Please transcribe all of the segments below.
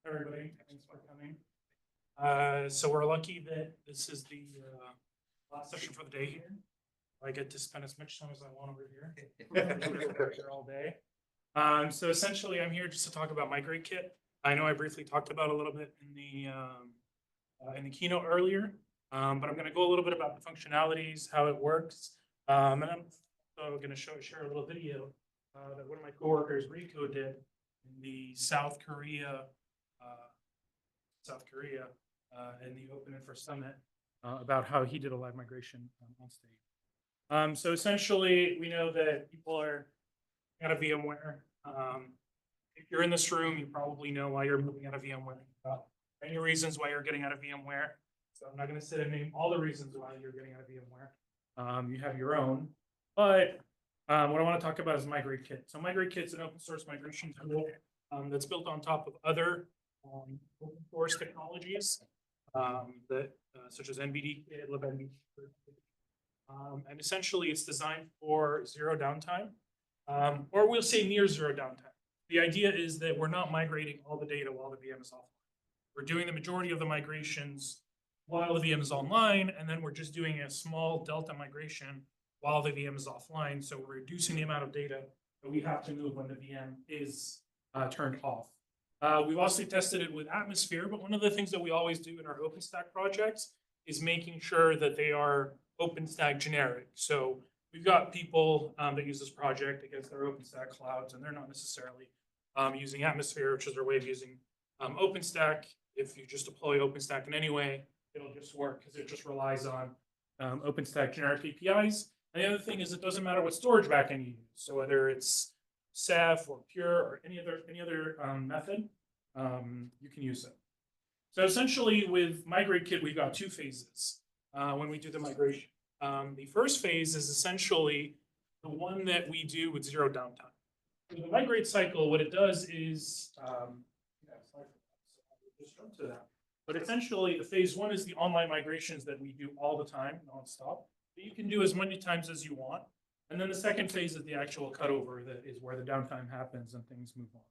everybody. Thanks for coming. So we're lucky that this is the last session for the day here. I get to spend as much time as I want over here. We're here all day. So essentially, I'm here just to talk about Migratekit. I know I briefly talked about a little bit in the keynote earlier, but I'm going to go a little bit about the functionalities, how it works, and I'm also going to share a little video that one of my coworkers, Rico, did in the South Korea in the OpenInfra Summit about how he did a live migration on stage. So essentially, we know that people are out of VMware. If you're in this room, you probably know why you're moving out of VMware. Many reasons why you're getting out of VMware. So I'm not going to sit and name all the reasons why you're getting out of VMware. You have your own. But what I want to talk about is Migratekit. So Migratekit is an open source migration tool that's built on top of other open source technologies such as NVDKit, libNVDKit. And essentially, it's designed for zero downtime, or we'll say near zero downtime. The idea is that we're not migrating all the data while the VM is offline. We're doing the majority of the migrations while the VM is online, and then we're just doing a small delta migration while the VM is offline. So we're reducing the amount of data that we have to move when the VM is turned off. We've also tested it with Atmosphere, but one of the things that we always do in our OpenStack projects is making sure that they are OpenStack generic. So we've got people that use this project against their OpenStack clouds, and they're not necessarily using Atmosphere, which is their way of using OpenStack. If you just deploy OpenStack in any way, it'll just work because it just relies on OpenStack generic APIs. And the other thing is it doesn't matter what storage backend you use. So whether it's Ceph or Pure or any other method, you can use it. So essentially with Migratekit, we've got two phases when we do the migration. The first phase is essentially the one that we do with zero downtime. So the migrate cycle, what it does is, just jump to that. But essentially, the phase one is the online migrations that we do all the time, nonstop. But you can do as many times as you want. And then the second phase is the actual cutover, that is where the downtime happens and things move on.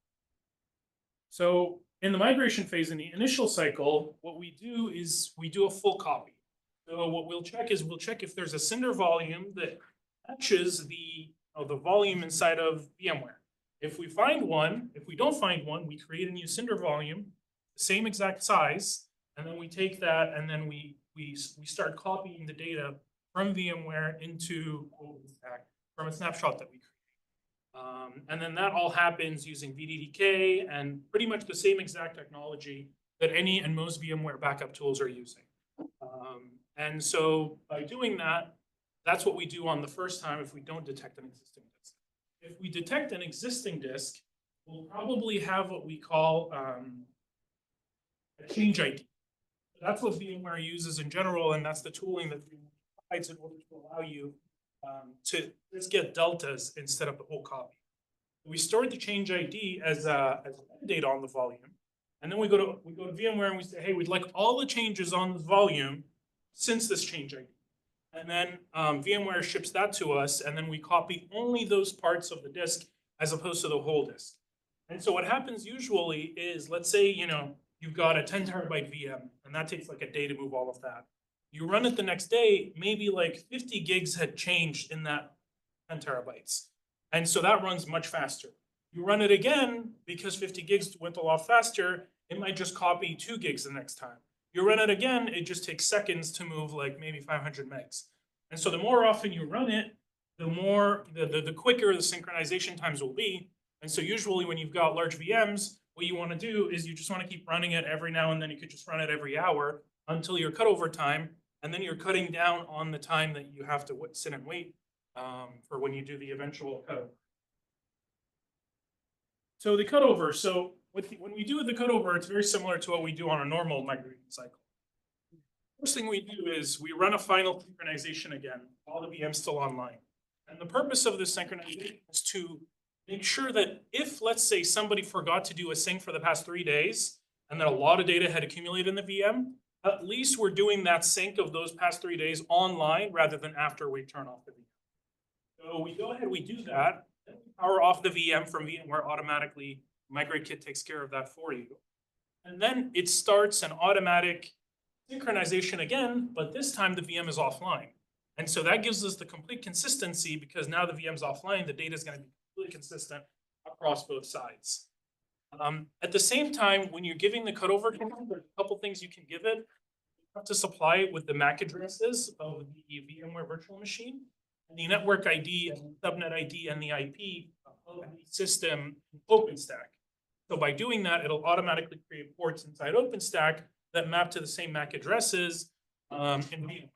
So in the migration phase, in the initial cycle, what we do is we do a full copy. So what we'll check is if there's a Cinder volume that matches the volume inside of VMware. If we find one, if we don't find one, we create a new Cinder volume, the same exact size, and then we take that and then we start copying the data from VMware into OpenStack from a snapshot that we create. And then that all happens using VDDK and pretty much the same exact technology that any and most VMware backup tools are using. And so by doing that, that's what we do on the first time if we don't detect an existing disk. If we detect an existing disk, we'll probably have what we call a change ID. That's what VMware uses in general, and that's the tooling that VMware provides in order to allow you to just get deltas instead of the whole copy. We stored the change ID as a data on the volume, and then we go to VMware and we say, hey, we'd like all the changes on the volume since this change ID. And then VMware ships that to us, and then we copy only those parts of the disk as opposed to the whole disk. And so what happens usually is, let's say, you've got a 10 terabyte VM, and that takes like a day to move all of that. You run it the next day, maybe like 50 gigs had changed in that 10 terabytes. And so that runs much faster. You run it again, because 50 gigs went a lot faster, it might just copy 2 gigs the next time. You run it again, it just takes seconds to move like maybe 500 megs. And so the more often you run it, the quicker the synchronization times will be. And so usually when you've got large VMs, what you want to do is you just want to keep running it every now and then. You could just run it every hour until your cutover time, and then you're cutting down on the time that you have to sit and wait for when you do the eventual cutover. So the cutover, when we do the cutover, it's very similar to what we do on a normal migration cycle. First thing we do is we run a final synchronization again, while the VM's still online. And the purpose of this synchronization is to make sure that if, let's say, somebody forgot to do a sync for the past 3 days, and then a lot of data had accumulated in the VM, at least we're doing that sync of those past 3 days online rather than after we turn off the VM. So we go ahead, we do that, then we power off the VM from VMware automatically. Migratekit takes care of that for you. And then it starts an automatic synchronization again, but this time the VM is offline. And so that gives us the complete consistency because now the VM's offline, the data is going to be completely consistent across both sides. At the same time, when you're giving the cutover command, there's a couple things you can give it. You have to supply it with the MAC addresses of the VMware virtual machine, and the network ID, and the subnet ID, and the IP of the system OpenStack. So by doing that, it'll automatically create ports inside OpenStack that map to the same MAC addresses in VMware.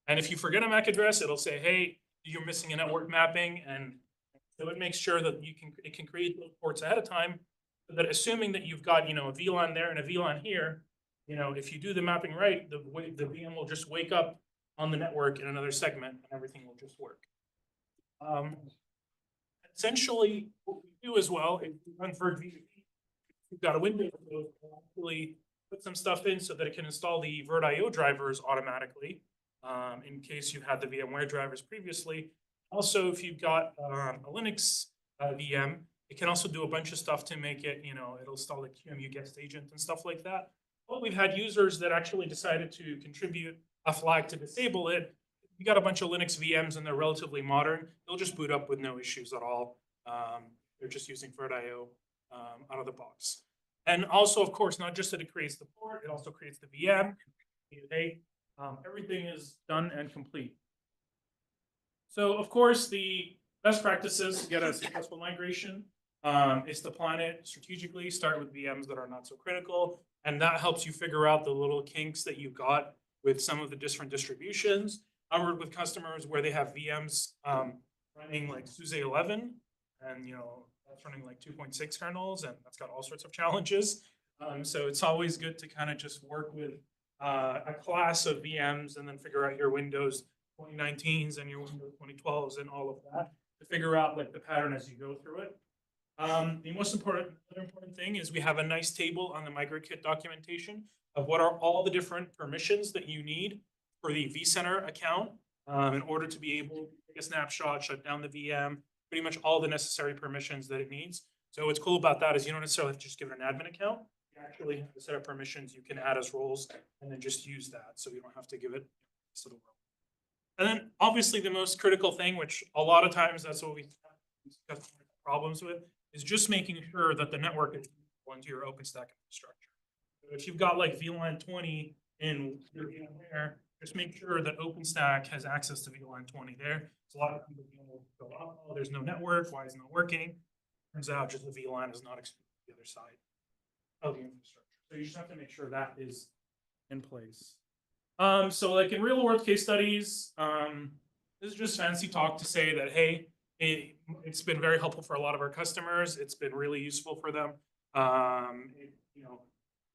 And if you forget a MAC address, it'll say, hey, you're missing a network mapping. And so it makes sure that it can create those ports ahead of time, so that assuming that you've got, a VLAN there and a VLAN here, if you do the mapping right, the VM will just wake up on the network in another segment and everything will just work. Essentially, what we do as well, if you run VirtVDP, you've got a window to actually put some stuff in so that it can install the VirtIO drivers automatically, in case you had the VMware drivers previously. Also, if you've got a Linux VM, it can also do a bunch of stuff to make it, it'll install the QEMU guest agent and stuff like that. But we've had users that actually decided to contribute a flag to disable it. You got a bunch of Linux VMs and they're relatively modern. They'll just boot up with no issues at all. They're just using VirtIO out of the box. And also, of course, not just that it creates the port, it also creates the VM. Everything is done and complete. So, of course, the best practices to get a successful migration is to plan it strategically, start with VMs that are not so critical, and that helps you figure out the little kinks that you've got with some of the different distributions. I work with customers where they have VMs running like SUSE 11, and that's running like 2.6 kernels, and that's got all sorts of challenges. So it's always good to kind of just work with a class of VMs and then figure out your Windows 2019s and your Windows 2012s and all of that to figure out like the pattern as you go through it. The most other important thing is we have a nice table on the Migratekit documentation of what are all the different permissions that you need for the vCenter account in order to be able to take a snapshot, shut down the VM, pretty much all the necessary permissions that it needs. So what's cool about that is you don't necessarily have to just give it an admin account. You actually have a set of permissions you can add as roles and then just use that. So you don't have to give it to the world. And then obviously the most critical thing, which a lot of times that's what we have problems with, is just making sure that the network is into your OpenStack infrastructure. So if you've got like VLAN 20 in your VMware, just make sure that OpenStack has access to VLAN 20 there. So a lot of people go, oh, there's no network, why is it not working? Turns out just the VLAN is not exposed to the other side of the infrastructure. So you just have to make sure that is in place. So like in real world case studies, this is just fancy talk to say that, hey, it's been very helpful for a lot of our customers. It's been really useful for them.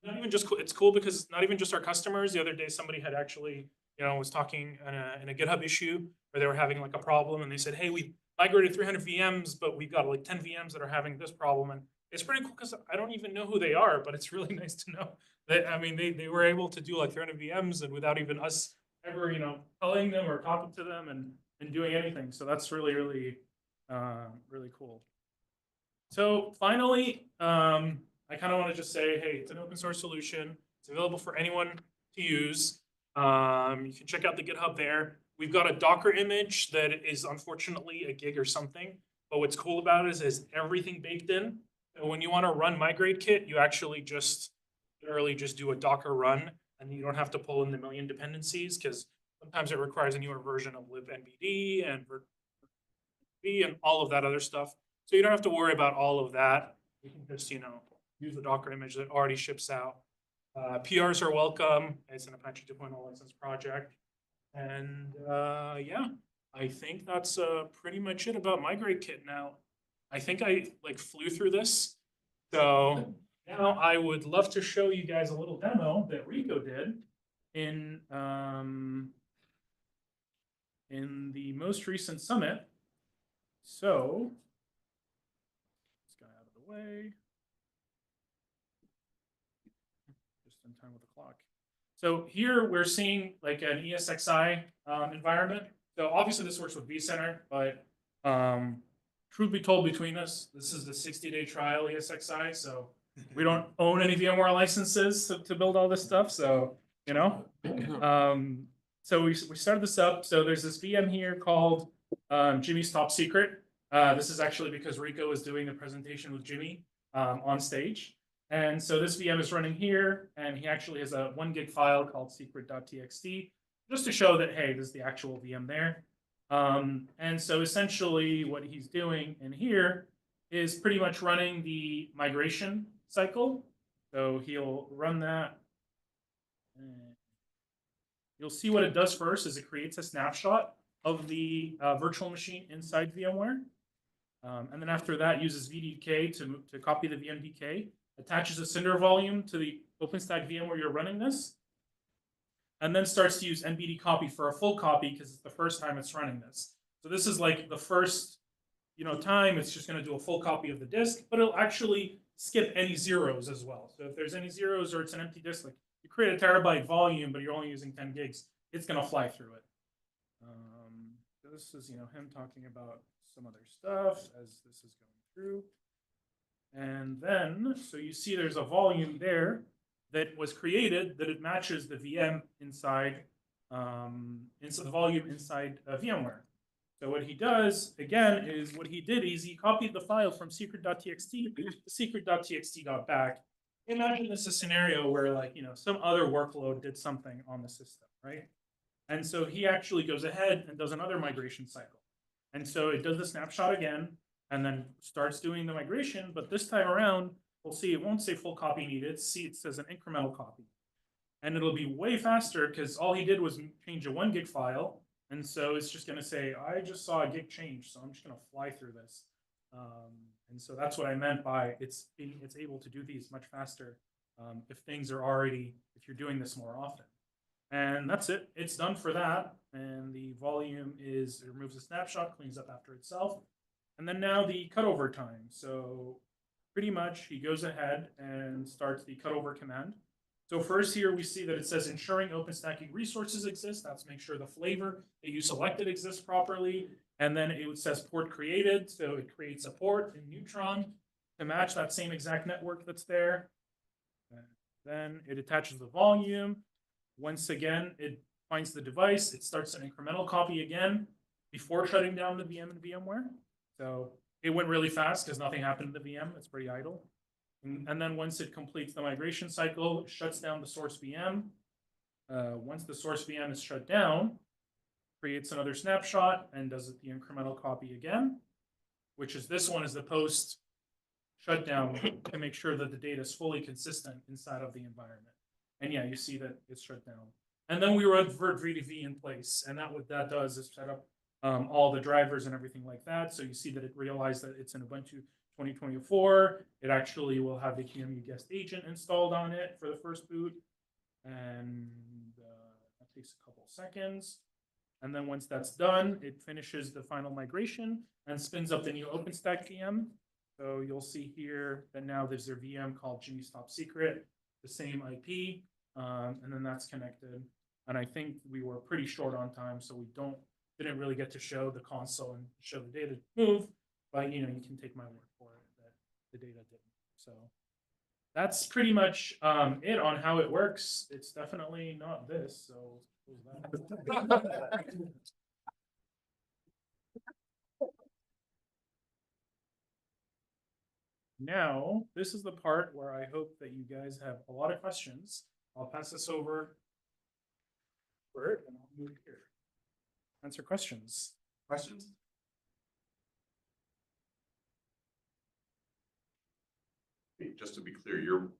Not even just it's cool because not even just our customers. The other day, somebody had actually, was talking in a GitHub issue where they were having like a problem, and they said, "Hey, we migrated 300 VMs, but we've got like 10 VMs that are having this problem." And it's pretty cool because I don't even know who they are, but it's really nice to know that. I mean, they were able to do like 300 VMs and without even us ever, telling them or talking to them and doing anything. So that's really, really, really cool. So finally, I kind of want to just say, hey, it's an open source solution. It's available for anyone to use. You can check out the GitHub there. We've got a Docker image that is unfortunately a gig or something. But what's cool about it is everything baked in. So when you want to run Migratekit, you actually just literally just do a Docker run, and you don't have to pull in the million dependencies because sometimes it requires a newer version of libnbd and all of that other stuff. So you don't have to worry about all of that. You can just, use the Docker image that already ships out. PRs are welcome. It's an Apache 2.0 license project. And yeah, I think that's pretty much it about Migratekit now. I think I flew through this. So now I would love to show you guys a little demo that Rico did in the most recent summit. So this guy out of the way. Just in time with the clock. So here we're seeing like an ESXi environment. So obviously this works with vCenter, but truth be told between us, this is the 60-day trial ESXi. So we don't own any VMware licenses to build all this stuff. So, you know, so we started this up. So there's this VM here called Jimmy's Top Secret. This is actually because Rico is doing the presentation with Jimmy on stage. And so this VM is running here, and he actually has a 1 gig file called secret.txt, just to show that, hey, this is the actual VM there. And so essentially what he's doing in here is pretty much running the migration cycle. So he'll run that. You'll see what it does first is it creates a snapshot of the virtual machine inside VMware. And then after that, uses VDK to copy the VMDK, attaches a Cinder volume to the OpenStack VM where you're running this, and then starts to use NBD copy for a full copy because it's the first time it's running this. So this is like the first, time it's just going to do a full copy of the disk, but it'll actually skip any zeros as well. So if there's any zeros or it's an empty disk, like you create a terabyte volume, but you're only using 10 gigs, it's going to fly through it. This is, him talking about some other stuff as this is going through. And then, so you see there's a volume there that was created that it matches the VM inside the volume inside VMware. So what he does, again, is what he did is he copied the file from secret.txt. The secret.txt got back. Imagine this is a scenario where, some other workload did something on the system, right? And so he actually goes ahead and does another migration cycle. And so it does the snapshot again and then starts doing the migration. But this time around, we'll see it won't say full copy needed. See, it says an incremental copy. And it'll be way faster because all he did was change a 1 gig file. And so it's just going to say, I just saw a gig change, so I'm just going to fly through this. And so that's what I meant by it's able to do these much faster if you're doing this more often. And that's it. It's done for that. And the volume it removes the snapshot, cleans up after itself. And then now the cutover time. So pretty much he goes ahead and starts the cutover command. So first here we see that it says ensuring OpenStacking resources exist. That's make sure the flavor that you selected exists properly. And then it says port created. So it creates a port in Neutron to match that same exact network that's there. And then it attaches the volume. Once again, it finds the device. It starts an incremental copy again before shutting down the VM in VMware. So it went really fast because nothing happened to the VM. It's pretty idle. And then once it completes the migration cycle, it shuts down the source VM. Once the source VM is shut down, creates another snapshot and does the incremental copy again, which is this one is the post shutdown to make sure that the data is fully consistent inside of the environment. And yeah, you see that it's shut down. And then we run virt-vdv in place. And what that does is set up all the drivers and everything like that. So you see that it realized that it's in Ubuntu 2024. It actually will have the QEMU guest agent installed on it for the first boot. And that takes a couple seconds. And then once that's done, it finishes the final migration and spins up the new OpenStack VM. So you'll see here that now there's their VM called Jimmy's Top Secret, the same IP, and then that's connected. And I think we were pretty short on time, so we didn't really get to show the console and show the data move, but you can take my word for it that the data didn't. So that's pretty much it on how it works. It's definitely not this, so now, this is the part where I hope that you guys have a lot of questions. I'll pass this over for it, and I'll move here. Answer questions. Questions? Just to be clear, you're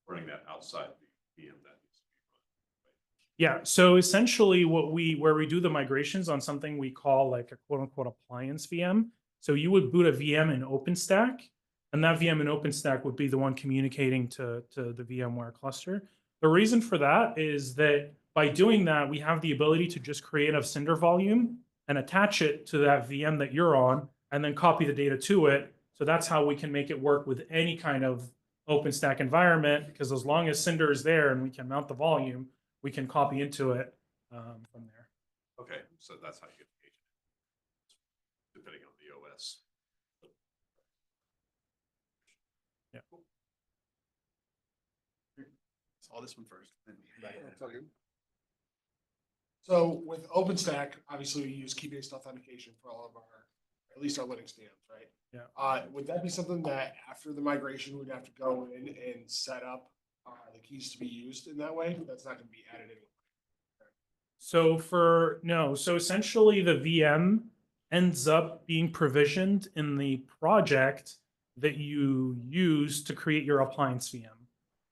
running that outside the VM that needs to be run, right? Yeah. So essentially, where we do the migrations on something we call like a quote unquote appliance VM. So you would boot a VM in OpenStack. And that VM in OpenStack would be the one communicating to the VMware cluster. The reason for that is that by doing that, we have the ability to just create a Cinder volume and attach it to that VM that you're on, and then copy the data to it. So that's how we can make it work with any kind of OpenStack environment, because as long as Cinder is there and we can mount the volume, we can copy into it from there. Okay, so that's how you get the agent, depending on the OS. Yeah. call this one first. Then back to that. So with OpenStack, obviously we use key-based authentication for all of our, at least our Linux VMs, right? Yeah. Would that be something that after the migration, we'd have to go in and set up the keys to be used in that way? That's not gonna be added in. So essentially the VM ends up being provisioned in the project that you use to create your appliance VM.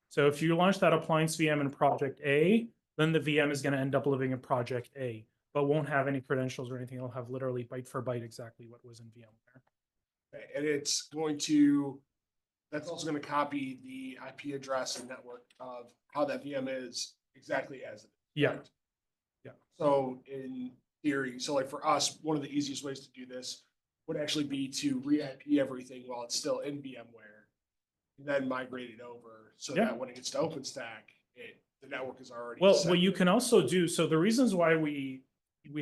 So if you launch that appliance VM in project A, then the VM is going to end up living in project A, but won't have any credentials or anything. It'll have literally byte for byte exactly what was in VMware. Okay, and it's going to, that's also gonna copy the IP address and network of how that VM is exactly as it is. Yeah. correct? Yeah. So in theory, so like for us, one of the easiest ways to do this would actually be to re-IP everything while it's still in VMware, and then migrate it over so Yeah. that when it gets to OpenStack, the network is already. Well, set what you there. can also do, so the reasons why we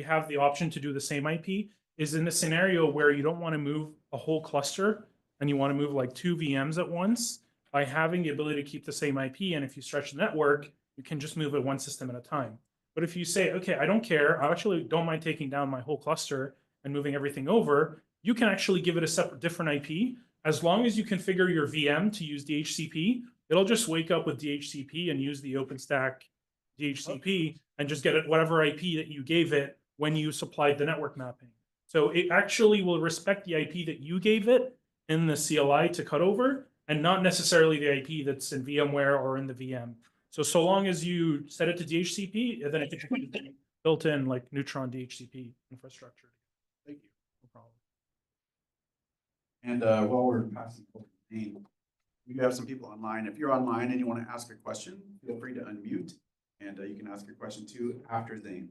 have the option to do the same IP is in a scenario where you don't want to move a whole cluster and you want to move like 2 VMs at once. By having the ability to keep the same IP, and if you stretch the network, you can just move it one system at a time. But if you say, okay, I don't care, I actually don't mind taking down my whole cluster and moving everything over, you can actually give it a separate different IP. As long as you configure your VM to use DHCP, it'll just wake up with DHCP and use the OpenStack DHCP and just get it whatever IP that you gave it when you supplied the network mapping. So it actually will respect the IP that you gave it in the CLI to cut over, and not necessarily the IP that's in VMware or in the VM. So long as you set it to DHCP, then it can be built in like Neutron DHCP infrastructure. Thank you. No problem. And while we're passing over the name, we have some people online. If you're online and you want to ask a question, feel free to unmute, and you can ask your question too after Zane.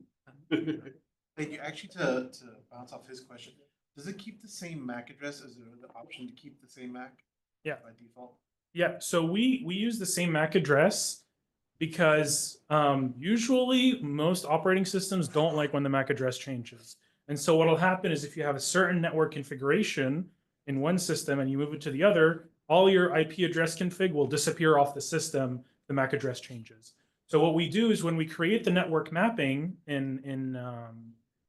Thank you. Actually, to bounce off his question, does it keep the same MAC address? Is there the option to keep the same MAC? Yeah. By default? Yeah, so we use the same MAC address because usually most operating systems don't like when the MAC address changes. And so what'll happen is if you have a certain network configuration in one system and you move it to the other, all your IP address config will disappear off the system, the MAC address changes. So what we do is when we create the network mapping in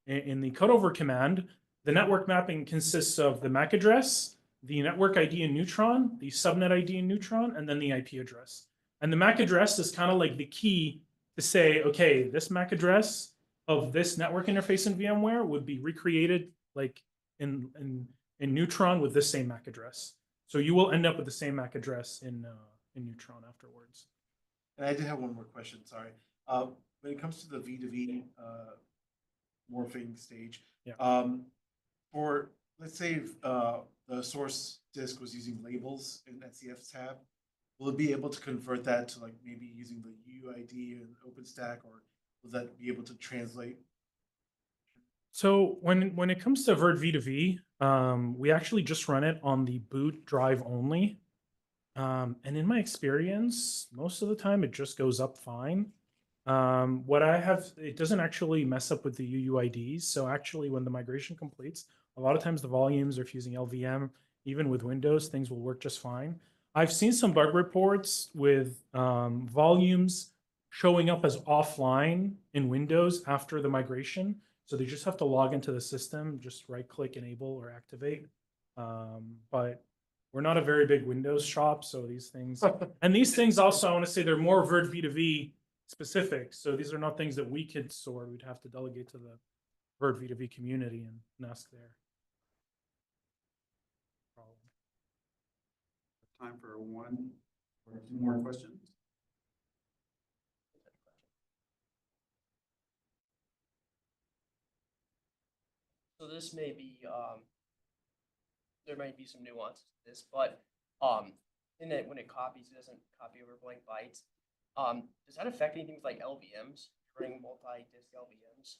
the cutover command, the network mapping consists of the MAC address, the network ID in Neutron, the subnet ID in Neutron, and then the IP address. And the MAC address is kind of like the key to say, okay, this MAC address of this network interface in VMware would be recreated like in Neutron with this same MAC address. So you will end up with the same MAC address in Neutron afterwards. And I did have one more question, sorry. When it comes to the V2V morphing stage, Yeah. for, let's say, the source disk was using labels in SCF tab, will it be able to convert that to like maybe using the UID and OpenStack, or will that be able to translate? So when it comes to Vert V2V, we actually just run it on the boot drive only. And in my experience, most of the time it just goes up fine. What I have, it doesn't actually mess up with the UUIDs. So actually when the migration completes, a lot of times the volumes, or if using LVM, even with Windows, things will work just fine. I've seen some bug reports with volumes showing up as offline in Windows after the migration. So they just have to log into the system, just right click, enable or activate. But we're not a very big Windows shop, so these things, and these things also, I want to say they're more Vert V2V specific. So these are not things that we could sort. We'd have to delegate to the Vert V2V community and ask there. Time for one or two more questions. So this may be, there might be some nuances to this, but in that when it copies, it doesn't copy over blank bytes. Does that affect anything with like LVMs, running multi-disk LVMs?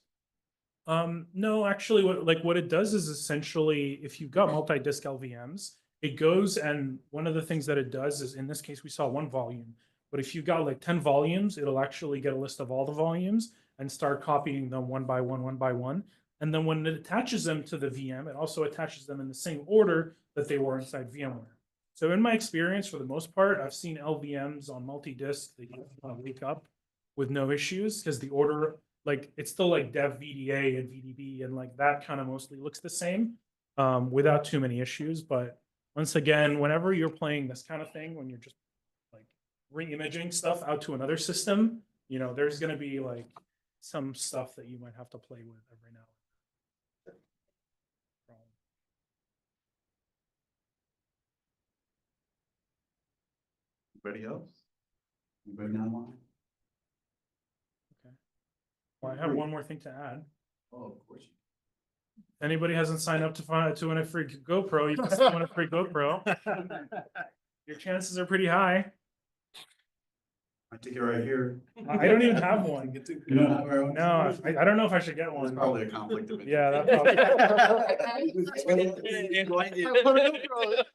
No, actually, what it does is essentially, if you've got multi-disk LVMs, it goes, and one of the things that it does is, in this case, we saw one volume, but if you've got like 10 volumes, it'll actually get a list of all the volumes and start copying them one by one. And then when it attaches them to the VM, it also attaches them in the same order that they were inside VMware. So in my experience, for the most part, I've seen LVMs on multi-disk that you wake up with no issues, because the order, like, it's still like dev VDA and VDB, and like that kind of mostly looks the same, without too many issues. But once again, whenever you're playing this kind of thing, when you're just like re-imaging stuff out to another system, you know, there's gonna be like some stuff that you might have to play with every now and then. Anybody else? Anybody online? Well, I have one more thing to add. Oh, of course. Anybody hasn't signed up to win a free GoPro, you can still win a free GoPro. Your chances are pretty high. My ticket right here. I don't even have one. You don't have our own? No, I don't know if I should get It's one. probably a conflict of interest. Yeah, that probably.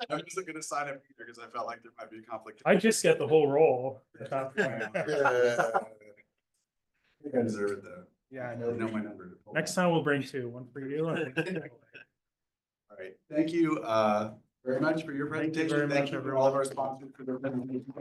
I'm just gonna sign up either because I felt like there might be a conflict. I just get the whole roll. I think I deserve it though. Yeah, I I know. know my number. Next time we'll bring two, one for you. and one for you. All right, thank you very much for your Thank you very presentation. Thank much, you for all of our sponsors for their presentation.